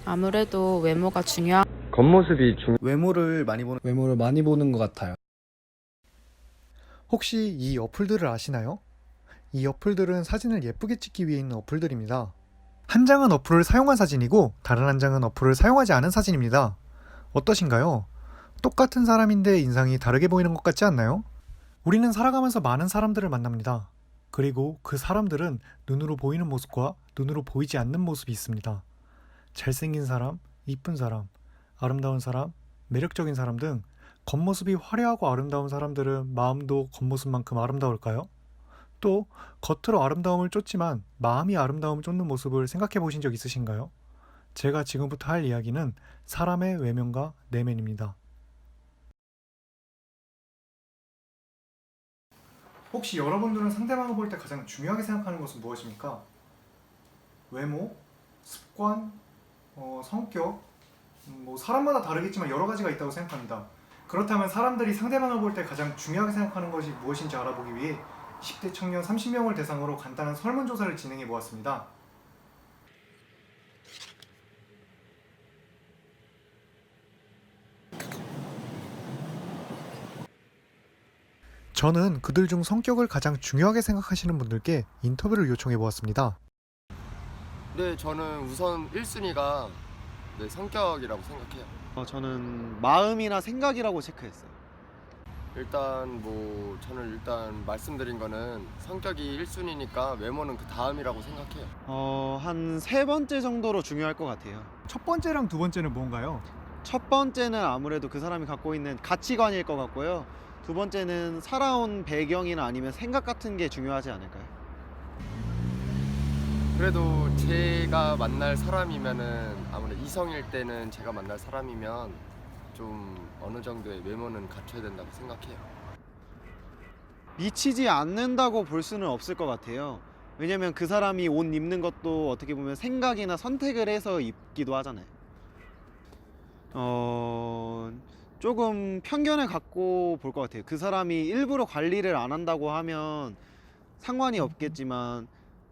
아무래도 외모가 중요한 겉모습이 외모를 많이 보는 것 같아요. 혹시 이 어플들을 아시나요? 이 어플들은 사진을 예쁘게 찍기 위해 있는 어플들입니다. 한 장은 어플을 사용한 사진이고 다른 한 장은 어플을 사용하지 않은 사진입니다. 어떠신가요? 똑같은 사람인데 인상이 다르게 보이는 것 같지 않나요? 우리는 살아가면서 많은 사람들을 만납니다. 그리고 그 사람들은 눈으로 보이는 모습과 눈으로 보이지 않는 모습이 있습니다. 잘생긴 사람, 이쁜 사람, 아름다운 사람, 매력적인 사람 등 겉모습이 화려하고 아름다운 사람들은 마음도 겉모습만큼 아름다울까요? 또 겉으로 아름다움을 쫓지만 마음이 아름다움을 쫓는 모습을 생각해 보신 적 있으신가요? 제가 지금부터 할 이야기는 사람의 외면과 내면입니다. 혹시 여러분들은 상대방을 볼 때 가장 중요하게 생각하는 것은 무엇입니까? 외모, 습관, 성격, 사람마다 다르겠지만 여러 가지가 있다고 생각합니다. 그렇다면 사람들이 상대방을 볼 때 가장 중요하게 생각하는 것이 무엇인지 알아보기 위해 10대 청년 30명을 대상으로 간단한 설문조사를 진행해 보았습니다. 저는 그들 중 성격을 가장 중요하게 생각하시는 분들께 인터뷰를 요청해 보았습니다. 네, 저는 우선 1순위가 성격이라고 생각해요. 저는 마음이나 생각이라고 체크했어요. 저는 일단 말씀드린 거는 성격이 1순위니까 외모는 그 다음이라고 생각해요. 한 세 번째 정도로 중요할 것 같아요. 첫 번째랑 두 번째는 뭔가요? 첫 번째는 아무래도 그 사람이 갖고 있는 가치관일 것 같고요. 두 번째는 살아온 배경이나 아니면 생각 같은 게 중요하지 않을까요? 그래도 제가 만날 사람이면은 아무래도 이성일 때는 제가 만날 사람이면 좀 어느 정도의 외모는 갖춰야 된다고 생각해요. 미치지 않는다고 볼 수는 없을 것 같아요. 왜냐면 그 사람이 옷 입는 것도 어떻게 보면 생각이나 선택을 해서 입기도 하잖아요. 조금 편견을 갖고 볼 것 같아요. 그 사람이 일부러 관리를 안 한다고 하면 상관이 없겠지만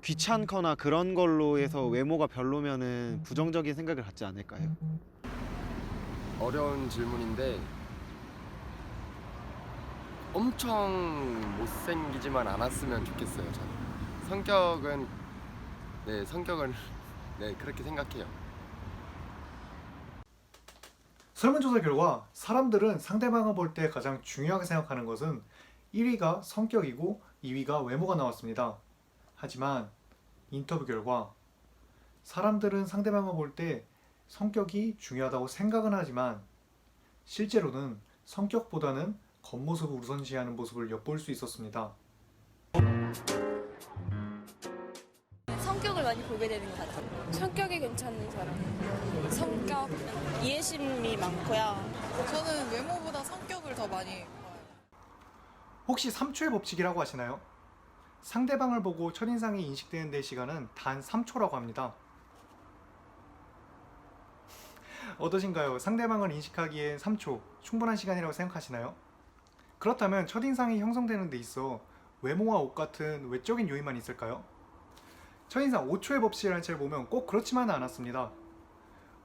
귀찮거나 그런 걸로 해서 외모가 별로면은 부정적인 생각을 갖지 않을까요? 어려운 질문인데 엄청 못생기지만 않았으면 좋겠어요. 저는 성격은 그렇게 생각해요. 설문조사 결과 사람들은 상대방을 볼 때 가장 중요하게 생각하는 것은 1위가 성격이고 2위가 외모가 나왔습니다. 하지만 인터뷰 결과 사람들은 상대방을 볼 때 성격이 중요하다고 생각은 하지만 실제로는 성격보다는 겉모습을 우선시하는 모습을 엿볼 수 있었습니다. 성격을 많이 보게 되는 것 같아요. 성격이 괜찮은 사람. 성격, 이해심이 많고요. 저는 외모보다 성격을 더 많이 봐요. 혹시 3초의 법칙이라고 아시나요? 상대방을 보고 첫인상이 인식되는 데 시간은 단 3초라고 합니다. 어떠신가요? 상대방을 인식하기에 3초 충분한 시간이라고 생각하시나요? 그렇다면 첫인상이 형성되는 데 있어 외모와 옷 같은 외적인 요인만 있을까요? 첫인상 5초의 법칙이라는 책을 보면 꼭 그렇지만은 않았습니다.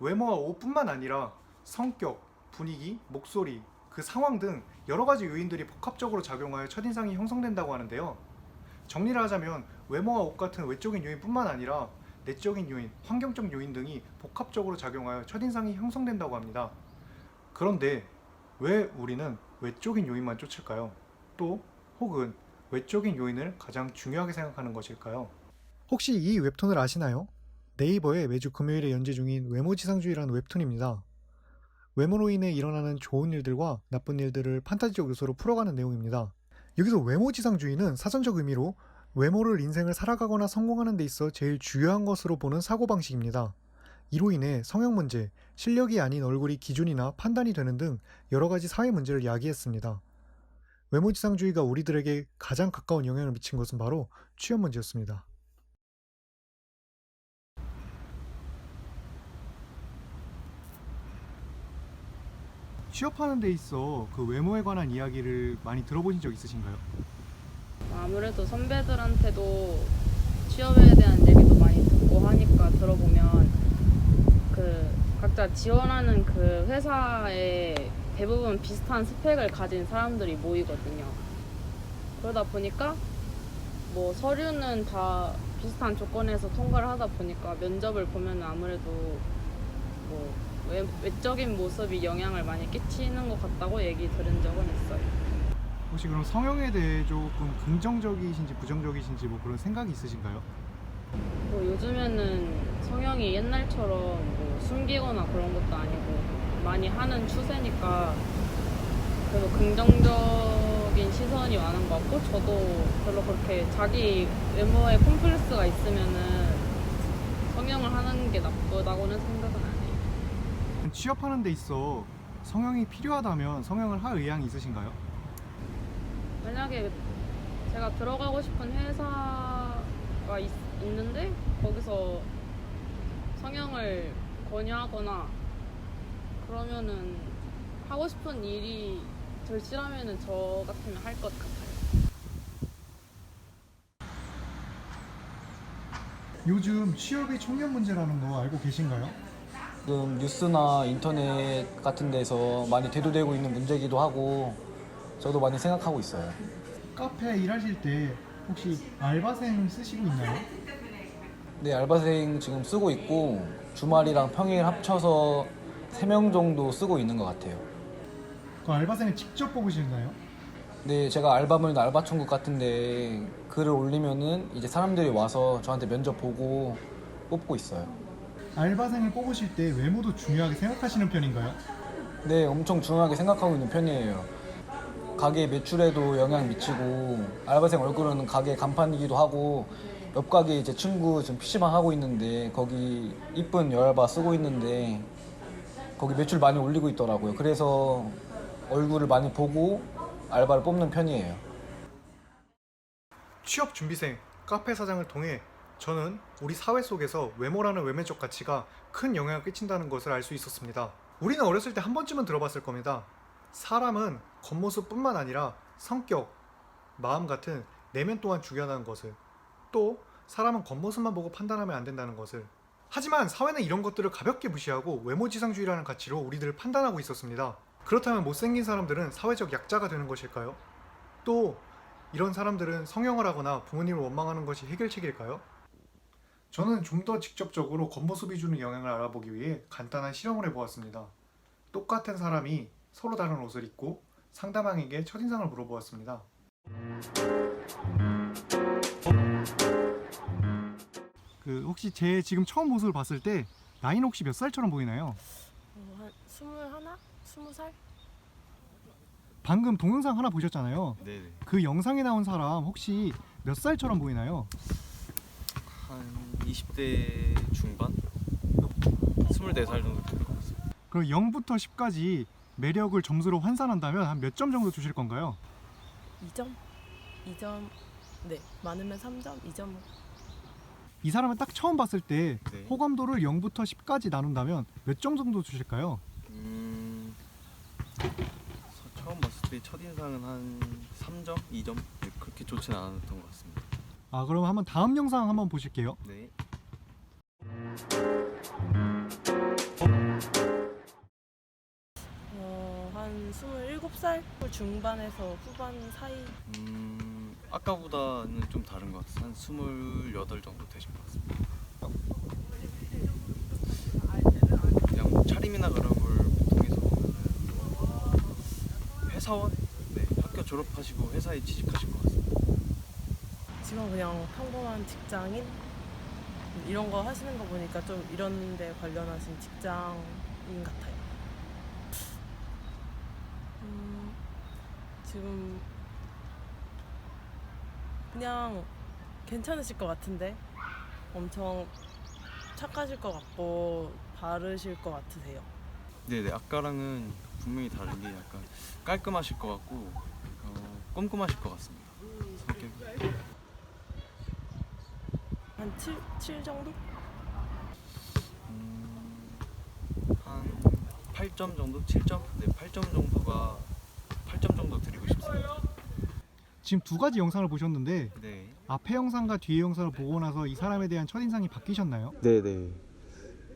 외모와 옷뿐만 아니라 성격, 분위기, 목소리, 그 상황 등 여러 가지 요인들이 복합적으로 작용하여 첫인상이 형성된다고 하는데요. 정리를 하자면 외모와 옷 같은 외적인 요인뿐만 아니라 내적인 요인, 환경적 요인 등이 복합적으로 작용하여 첫인상이 형성된다고 합니다. 그런데 왜 우리는 외적인 요인만 쫓을까요? 또 혹은 외적인 요인을 가장 중요하게 생각하는 것일까요? 혹시 이 웹툰을 아시나요? 네이버에 매주 금요일에 연재 중인 외모지상주의라는 웹툰입니다. 외모로 인해 일어나는 좋은 일들과 나쁜 일들을 판타지적 요소로 풀어가는 내용입니다. 여기서 외모지상주의는 사전적 의미로 외모를 인생을 살아가거나 성공하는 데 있어 제일 중요한 것으로 보는 사고방식입니다. 이로 인해 성형 문제, 실력이 아닌 얼굴이 기준이나 판단이 되는 등 여러 가지 사회 문제를 야기했습니다. 외모지상주의가 우리들에게 가장 가까운 영향을 미친 것은 바로 취업 문제였습니다. 취업하는 데 있어 그 외모에 관한 이야기를 많이 들어보신 적 있으신가요? 아무래도 선배들한테도 취업에 대한 얘기도 많이 듣고 하니까 들어보면 각자 지원하는 그 회사에 대부분 비슷한 스펙을 가진 사람들이 모이거든요. 그러다 보니까 뭐 서류는 다 비슷한 조건에서 통과를 하다 보니까 면접을 보면 아무래도 뭐 외적인 모습이 영향을 많이 끼치는 것 같다고 얘기 들은 적은 있어요. 혹시 그럼 성형에 대해 조금 긍정적이신지 부정적이신지 뭐 그런 생각이 있으신가요? 뭐 요즘에는 성형이 옛날처럼 뭐 숨기거나 그런 것도 아니고 많이 하는 추세니까 그래도 긍정적인 시선이 많은 것 같고, 저도 별로 그렇게 자기 외모에 콤플렉스가 있으면은 성형을 하는 게 나쁘다고는 생각은 안 해요. 취업하는 데 있어 성형이 필요하다면 성형을 할 의향이 있으신가요? 만약에 제가 들어가고 싶은 회사가 있는데 거기서 성형을 권유하거나 그러면은 하고 싶은 일이 절실하면은 저 같으면 할 것 같아요. 요즘 취업이 청년 문제라는 거 알고 계신가요? 지금 뉴스나 인터넷 같은 데서 많이 대두되고 있는 문제이기도 하고 저도 많이 생각하고 있어요. 카페 일하실 때 혹시 알바생 쓰시고 있나요? 네, 알바생 지금 쓰고 있고 주말이랑 평일 합쳐서 3명 정도 쓰고 있는 것 같아요. 그 알바생을 직접 뽑으시나요? 네, 제가 알바물 알바천국 같은데 글을 올리면은 이제 사람들이 와서 저한테 면접 보고 뽑고 있어요. 알바생을 뽑으실 때 외모도 중요하게 생각하시는 편인가요? 네, 엄청 중요하게 생각하고 있는 편이에요. 가게 매출에도 영향 미치고 알바생 얼굴은 가게 간판이기도 하고 옆 가게 제 친구 지금 PC방 하고 있는데 거기 이쁜 여알바 쓰고 있는데 거기 매출 많이 올리고 있더라고요. 그래서 얼굴을 많이 보고 알바를 뽑는 편이에요. 취업 준비생 카페 사장을 통해 저는 우리 사회 속에서 외모라는 외면적 가치가 큰 영향을 끼친다는 것을 알 수 있었습니다. 우리는 어렸을 때 한 번쯤은 들어봤을 겁니다. 사람은 겉모습뿐만 아니라 성격, 마음 같은 내면 또한 중요하다는 것을, 또 사람은 겉모습만 보고 판단하면 안 된다는 것을. 하지만 사회는 이런 것들을 가볍게 무시하고 외모지상주의라는 가치로 우리들을 판단하고 있었습니다. 그렇다면 못생긴 사람들은 사회적 약자가 되는 것일까요? 또 이런 사람들은 성형을 하거나 부모님을 원망하는 것이 해결책일까요? 저는 좀 더 직접적으로 겉모습이 주는 영향을 알아보기 위해 간단한 실험을 해보았습니다. 똑같은 사람이 서로 다른 옷을 입고 상대방에게 첫인상을 물어보았습니다. 혹시 제 지금 처음 모습을 봤을 때 나이는 혹시 몇 살처럼 보이나요? 한 21? 20살? 방금 동영상 하나 보셨잖아요. 네네. 그 영상에 나온 사람 혹시 몇 살처럼 보이나요? 한 20대 중반? 24살 정도 될 것 같습니다. 그럼 0부터 10까지 매력을 점수로 환산한다면 한 몇 점 정도 주실 건가요? 2점? 2점? 네, 많으면 3점? 2점? 이 사람을 딱 처음 봤을 때 네. 호감도를 0부터 10까지 나눈다면 몇 점 정도 주실 까요? 처음 봤을 때 첫인상은 한 3점? 2점? 네, 그렇게 좋진 않았던 것 같습니다. 아, 그럼 한번 다음 영상 한번 보실게요. 네. 한 27살? 중반에서 후반 사이? 아까보다는 좀 다른 것 같아요. 한 28 정도 되신 것 같습니다. 그냥 뭐 차림이나 그런 걸 통해서 보면은 회사원? 네, 학교 졸업하시고 회사에 취직하신 것 같습니다. 지금 그냥 평범한 직장인? 이런 거 하시는 거 보니까 좀 이런 데 관련하신 직장인 같아요. 지금 그냥 괜찮으실 것 같은데 엄청 착하실 것 같고 바르실 것 같으세요. 네네, 아까랑은 분명히 다른 게 약간 깔끔하실 것 같고 꼼꼼하실 것 같습니다. 성격이. 한 7 정도? 한 8점 정도? 7점? 네, 8점 정도가 8점 정도 드리고 싶습니다. 지금 두 가지 영상을 보셨는데 네. 앞에 영상과 뒤에 영상을 보고 나서 이 사람에 대한 첫인상이 바뀌셨나요? 네네.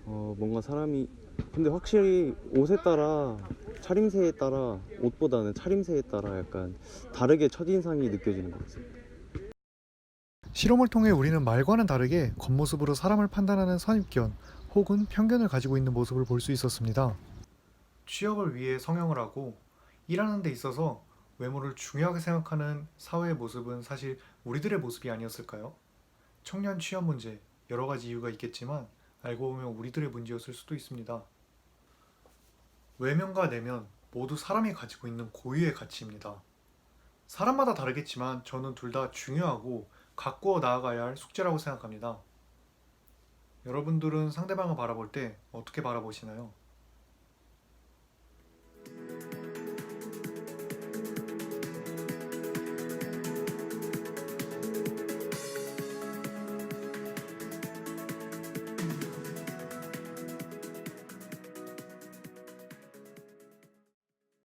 뭔가 사람이 근데 확실히 옷에 따라 차림새에 따라 옷보다는 차림새에 따라 약간 다르게 첫인상이 느껴지는 것 같습니다. 실험을 통해 우리는 말과는 다르게 겉모습으로 사람을 판단하는 선입견 혹은 편견을 가지고 있는 모습을 볼 수 있었습니다. 취업을 위해 성형을 하고 일하는 데 있어서 외모를 중요하게 생각하는 사회의 모습은 사실 우리들의 모습이 아니었을까요? 청년 취업 문제, 여러 가지 이유가 있겠지만 알고 보면 우리들의 문제였을 수도 있습니다. 외면과 내면 모두 사람이 가지고 있는 고유의 가치입니다. 사람마다 다르겠지만 저는 둘 다 중요하고 가꾸어 나아가야 할 숙제라고 생각합니다. 여러분들은 상대방을 바라볼 때 어떻게 바라보시나요?